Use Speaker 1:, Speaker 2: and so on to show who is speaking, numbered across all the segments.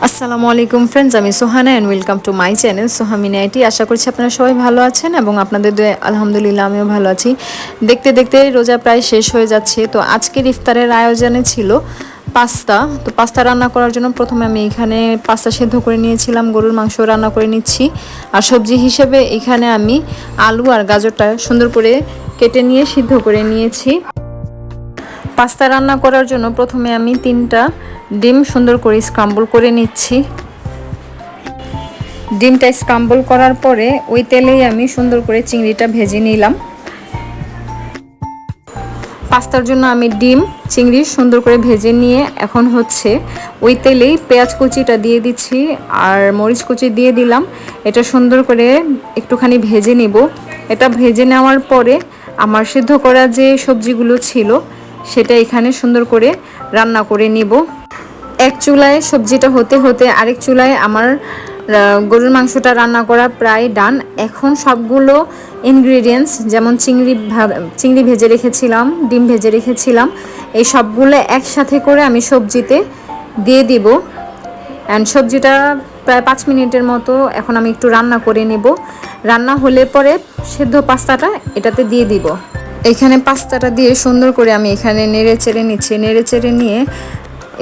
Speaker 1: আসসালামু আলাইকুম ফ্রেন্ডস, আমি Sohana and welcome to my channel Sohamina IT. আশা করছি আপনারা সবাই ভালো আছেন এবং আপনাদের দোয়ায় আলহামদুলিল্লাহ আমিও ভালো আছি। দেখতে দেখতে রোজা প্রায় শেষ হয়ে যাচ্ছে। তো আজকের ইফতারের আয়োজনে ছিল পাস্তা। তো পাস্তা রান্না করার জন্য প্রথমে আমি এখানে পাস্তা সেদ্ধ করে নিয়েছিলাম, গরুর মাংস রান্না করে নিচ্ছি। আর সবজি হিসেবে এখানে আমি আলু আর গাজরটা সুন্দর করে কেটে নিয়ে সিদ্ধ করে নিয়েছি। পাস্তা রান্না করার জন্য প্রথমে আমি 3টা ডিম সুন্দর করে স্ক্রাম্বল করে নিচ্ছি। ডিমটা স্ক্রাম্বল করার পরে ওই তেলেই আমি সুন্দর করে চিংড়িটা ভেজে নিলাম। পাস্তার জন্য আমি ডিম চিংড়ি সুন্দর করে ভেজে নিয়ে এখন ওই তেলেই পেঁয়াজ কুচিটা দিয়ে দিচ্ছি আর মরিচ কুচি দিয়ে দিলাম। এটা সুন্দর করে একটুখানি ভেজে নিব। এটা ভেজে নেওয়ার পরে আমার সিদ্ধ করা যে সবজিগুলো ছিল সেটা এখানে সুন্দর করে রান্না করে নিব। এক চুলায় সবজিটা হতে হতে আরেক চুলায় আমার গরুর মাংসটা রান্না করা প্রায় ডান। এখন সবগুলো ইনগ্রিডিয়েন্টস যেমন চিংড়ি ভেজে রেখেছিলাম, ডিম ভেজে রেখেছিলাম, এই সবগুলো একসাথে করে আমি সবজিতে দিয়ে দিব। অ্যান্ড সবজিটা প্রায় 5 মিনিটের মতো এখন আমি একটু রান্না করে নেব। রান্না হলে পরে সেদ্ধ পাস্তাটা এটাতে দিয়ে দিব। এখানে পাস্তাটা দিয়ে সুন্দর করে আমি এখানে নেড়ে চেড়ে নিচ্ছি। নেড়ে চেড়ে নিয়ে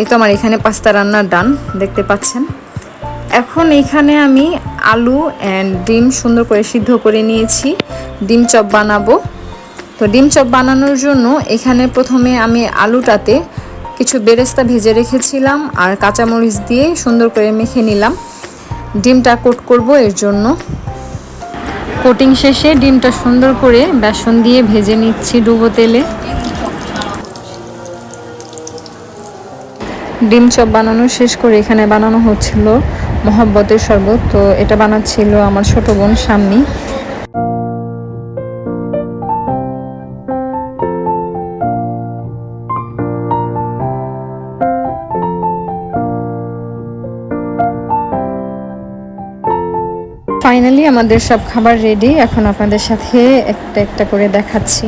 Speaker 1: এই তো আমার এখানে পাস্তা রান্নার ডান, দেখতে পাচ্ছেন। এখন এখানে আমি আলু অ্যান্ড ডিম সুন্দর করে সিদ্ধ করে নিয়েছি। ডিম চপ বানাবো। তো ডিম চপ বানানোর জন্য এখানে প্রথমে আমি আলুটাতে কিছু বেরেস্তা ভেজে রেখেছিলাম আর কাঁচামরিচ দিয়ে সুন্দর করে মেখে নিলাম। ডিমটা কোট করব, এর জন্য কোটিং শেষে ডিমটা সুন্দর করে বেসন দিয়ে ভেজে নিচ্ছি ডুবো তেলে। ডিম চপ বানানো শেষ করে এখানে বানানো হচ্ছিল মহব্বতের শরবত। তো এটা বানাচ্ছিল আমার ছোট বোন শাম্মী। ফাইনালি আমাদের সব খাবার রেডি। এখন আপনাদের সাথে একটা একটা করে দেখাচ্ছি।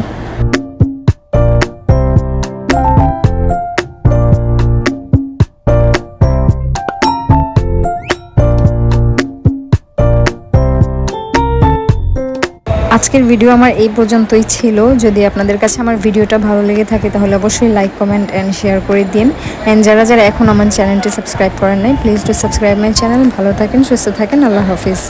Speaker 1: আজকের ভিডিও আমার এই পর্যন্তই ছিল। যদি আপনাদের কাছে আমার ভিডিওটা ভালো লেগে থাকে তাহলে অবশ্যই লাইক, কমেন্ট অ্যান্ড শেয়ার করে দিন। অ্যান্ড যারা যারা এখন আমার চ্যানেলটি সাবস্ক্রাইব করেন নাই, please do subscribe my channel. ভালো থাকেন, সুস্থ থাকেন, আল্লাহ হাফিজ।